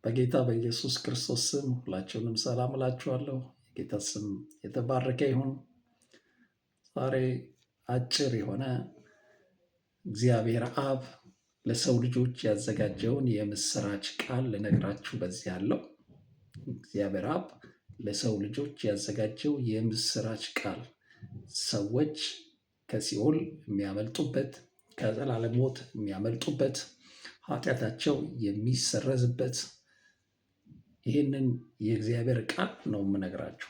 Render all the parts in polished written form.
በጌታ በኢየሱስ ክርስቶስ ስም ሁላችሁንም ሰላም እላችኋለሁ። የጌታ ስም የተባረከ ይሁን። ዛሬ አጭር የሆነ እግዚአብሔር አብ ለሰው ልጆች ያዘጋጀውን የምስራች ቃል ልነግራችሁ በዚህ ያለው። እግዚአብሔር አብ ለሰው ልጆች ያዘጋጀው የምስራች ቃል ሰዎች ከሲኦል የሚያመልጡበት፣ ከዘላለም ሞት የሚያመልጡበት፣ ኃጢአታቸው የሚሰረዝበት ይህንን የእግዚአብሔር ቃል ነው የምነግራችሁ።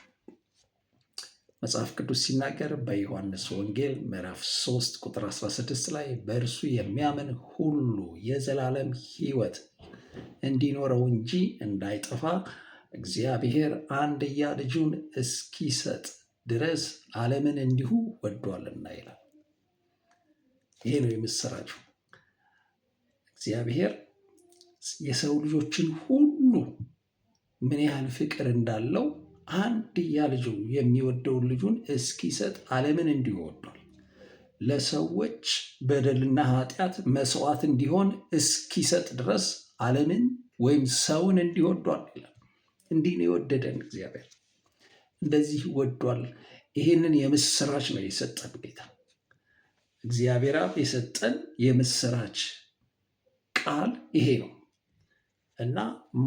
መጽሐፍ ቅዱስ ሲናገር በዮሐንስ ወንጌል ምዕራፍ 3 ቁጥር 16 ላይ በእርሱ የሚያምን ሁሉ የዘላለም ሕይወት እንዲኖረው እንጂ እንዳይጠፋ እግዚአብሔር አንድያ ልጁን እስኪሰጥ ድረስ ዓለምን እንዲሁ ወዷልና ይላል። ይሄ ነው የምስራችሁ። እግዚአብሔር የሰው ልጆችን ሁሉ ምን ያህል ፍቅር እንዳለው አንድያ ልጁ የሚወደውን ልጁን እስኪሰጥ ዓለምን እንዲሁ ወዷል። ለሰዎች በደልና ኃጢአት መስዋዕት እንዲሆን እስኪሰጥ ድረስ ዓለምን ወይም ሰውን እንዲወዷል ይላል። እንዲህ ነው የወደደን እግዚአብሔር፣ እንደዚህ ወዷል። ይህንን የምስራች ነው የሰጠን ጌታ እግዚአብሔር አብ የሰጠን የምስራች ቃል ይሄ ነው እና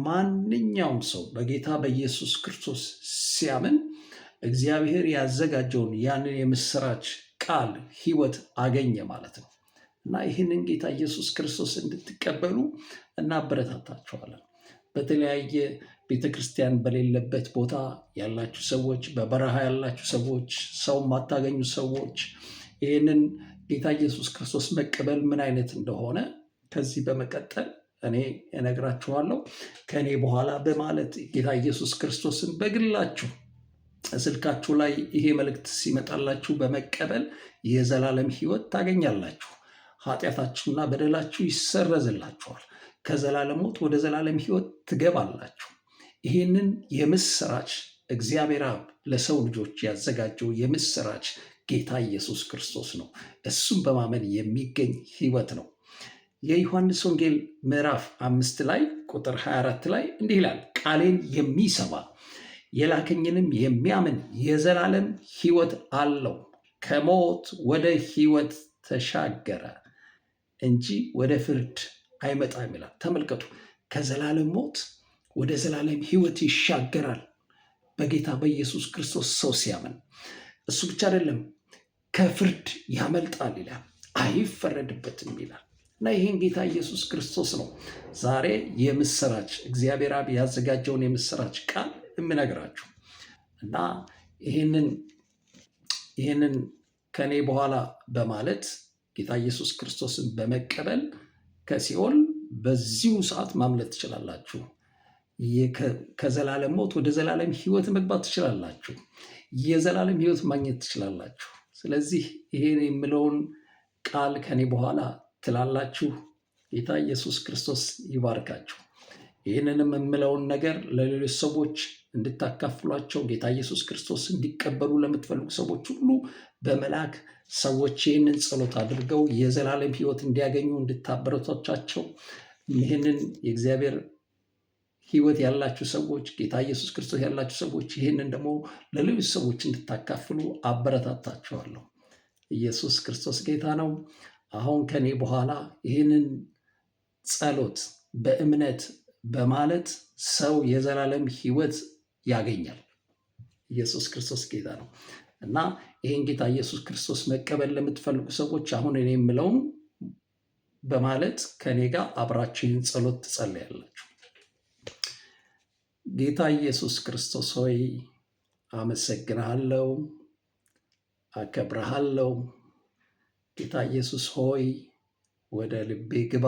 ማንኛውም ሰው በጌታ በኢየሱስ ክርስቶስ ሲያምን እግዚአብሔር ያዘጋጀውን ያንን የምስራች ቃል ሕይወት አገኘ ማለት ነው እና ይህንን ጌታ ኢየሱስ ክርስቶስ እንድትቀበሉ እናበረታታችኋለን። በተለያየ ቤተክርስቲያን በሌለበት ቦታ ያላችሁ ሰዎች፣ በበረሃ ያላችሁ ሰዎች፣ ሰው ማታገኙ ሰዎች ይህንን ጌታ ኢየሱስ ክርስቶስ መቀበል ምን አይነት እንደሆነ ከዚህ በመቀጠል እኔ እነግራችኋለሁ። ከእኔ በኋላ በማለት ጌታ ኢየሱስ ክርስቶስን በግላችሁ ስልካችሁ ላይ ይሄ መልእክት ሲመጣላችሁ በመቀበል የዘላለም ሕይወት ታገኛላችሁ። ኃጢአታችሁና በደላችሁ ይሰረዝላችኋል። ከዘላለም ሞት ወደ ዘላለም ሕይወት ትገባላችሁ። ይህንን የምስራች እግዚአብሔር አብ ለሰው ልጆች ያዘጋጀው የምስራች ጌታ ኢየሱስ ክርስቶስ ነው። እሱም በማመን የሚገኝ ሕይወት ነው። የዮሐንስ ወንጌል ምዕራፍ 5 ላይ ቁጥር 24 ላይ እንዲህ ይላል፣ ቃሌን የሚሰማ የላከኝንም የሚያምን የዘላለም ሕይወት አለው፣ ከሞት ወደ ሕይወት ተሻገረ እንጂ ወደ ፍርድ አይመጣም ይላል። ተመልከቱ፣ ከዘላለም ሞት ወደ ዘላለም ሕይወት ይሻገራል በጌታ በኢየሱስ ክርስቶስ ሰው ሲያምን። እሱ ብቻ አይደለም፣ ከፍርድ ያመልጣል ይላል፣ አይፈረድበትም ይላል። እና ይህን ጌታ ኢየሱስ ክርስቶስ ነው ዛሬ የምስራች እግዚአብሔር አብ ያዘጋጀውን የምስራች ቃል የምነግራችሁ እና ይህንን ከኔ በኋላ በማለት ጌታ ኢየሱስ ክርስቶስን በመቀበል ከሲኦል በዚሁ ሰዓት ማምለጥ ትችላላችሁ። ከዘላለም ሞት ወደ ዘላለም ሕይወት መግባት ትችላላችሁ። የዘላለም ሕይወት ማግኘት ትችላላችሁ። ስለዚህ ይሄን የምለውን ቃል ከኔ በኋላ ትላላችሁ። ጌታ ኢየሱስ ክርስቶስ ይባርካችሁ። ይህንንም የምለውን ነገር ለሌሎች ሰዎች እንድታካፍሏቸው ጌታ ኢየሱስ ክርስቶስ እንዲቀበሉ ለምትፈልጉ ሰዎች ሁሉ በመላክ ሰዎች ይህንን ጸሎት አድርገው የዘላለም ሕይወት እንዲያገኙ እንድታበረቷቻቸው፣ ይህንን የእግዚአብሔር ሕይወት ያላችሁ ሰዎች፣ ጌታ ኢየሱስ ክርስቶስ ያላችሁ ሰዎች ይህንን ደግሞ ለሌሎች ሰዎች እንድታካፍሉ አበረታታችኋለሁ። ኢየሱስ ክርስቶስ ጌታ ነው። አሁን ከኔ በኋላ ይህንን ጸሎት በእምነት በማለት ሰው የዘላለም ሕይወት ያገኛል። ኢየሱስ ክርስቶስ ጌታ ነው እና ይህን ጌታ ኢየሱስ ክርስቶስ መቀበል ለምትፈልጉ ሰዎች አሁን እኔ የምለውን በማለት ከኔ ጋር አብራችሁን ጸሎት ትጸልያላችሁ። ጌታ ኢየሱስ ክርስቶስ ሆይ አመሰግንሃለሁ፣ አከብረሃለሁ። ጌታ ኢየሱስ ሆይ ወደ ልቤ ግባ፣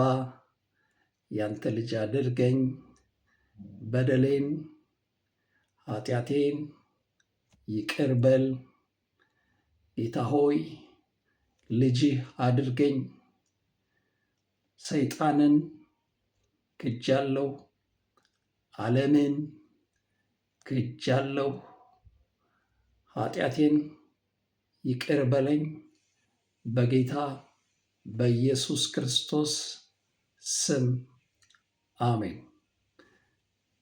ያንተ ልጅ አድርገኝ፣ በደሌን ኃጢአቴን ይቅር በል። ጌታ ሆይ ልጅህ አድርገኝ። ሰይጣንን ክጃለሁ፣ ዓለምን ክጃለሁ። ኃጢአቴን ይቅር በለኝ በጌታ በኢየሱስ ክርስቶስ ስም አሜን።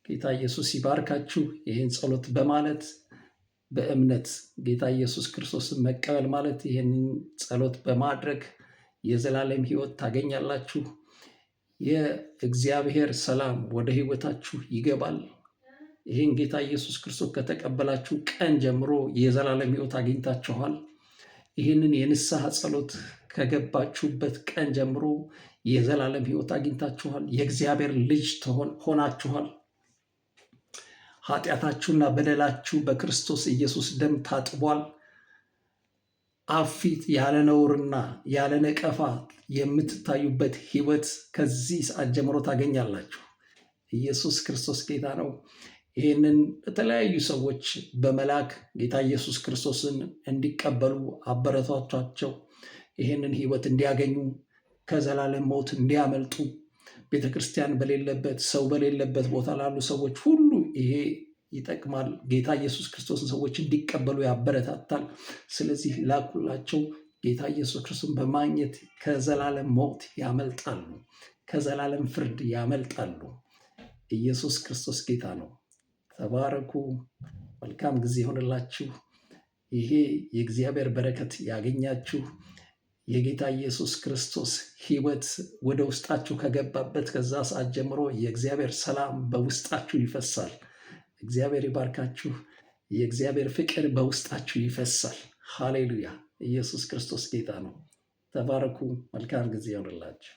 ጌታ ኢየሱስ ይባርካችሁ። ይህን ጸሎት በማለት በእምነት ጌታ ኢየሱስ ክርስቶስን መቀበል ማለት ይህንን ጸሎት በማድረግ የዘላለም ሕይወት ታገኛላችሁ። የእግዚአብሔር ሰላም ወደ ሕይወታችሁ ይገባል። ይህን ጌታ ኢየሱስ ክርስቶስ ከተቀበላችሁ ቀን ጀምሮ የዘላለም ሕይወት አግኝታችኋል። ይህንን የንስሐ ጸሎት ከገባችሁበት ቀን ጀምሮ የዘላለም ሕይወት አግኝታችኋል። የእግዚአብሔር ልጅ ሆናችኋል። ኃጢአታችሁና በደላችሁ በክርስቶስ ኢየሱስ ደም ታጥቧል። አብ ፊት ያለ ነውርና ያለ ነቀፋ የምትታዩበት ሕይወት ከዚህ ሰዓት ጀምሮ ታገኛላችሁ። ኢየሱስ ክርስቶስ ጌታ ነው። ይህንን ለተለያዩ ሰዎች በመላክ ጌታ ኢየሱስ ክርስቶስን እንዲቀበሉ አበረታቷቸው። ይህንን ሕይወት እንዲያገኙ ከዘላለም ሞት እንዲያመልጡ ቤተ ክርስቲያን በሌለበት ሰው በሌለበት ቦታ ላሉ ሰዎች ሁሉ ይሄ ይጠቅማል። ጌታ ኢየሱስ ክርስቶስን ሰዎች እንዲቀበሉ ያበረታታል። ስለዚህ ላኩላቸው። ጌታ ኢየሱስ ክርስቶስን በማግኘት ከዘላለም ሞት ያመልጣሉ፣ ከዘላለም ፍርድ ያመልጣሉ። ኢየሱስ ክርስቶስ ጌታ ነው። ተባረኩ። መልካም ጊዜ ይሆንላችሁ። ይሄ የእግዚአብሔር በረከት ያገኛችሁ። የጌታ ኢየሱስ ክርስቶስ ሕይወት ወደ ውስጣችሁ ከገባበት ከዛ ሰዓት ጀምሮ የእግዚአብሔር ሰላም በውስጣችሁ ይፈሳል። እግዚአብሔር ይባርካችሁ። የእግዚአብሔር ፍቅር በውስጣችሁ ይፈሳል። ሃሌሉያ! ኢየሱስ ክርስቶስ ጌታ ነው። ተባረኩ። መልካም ጊዜ ይሆንላችሁ።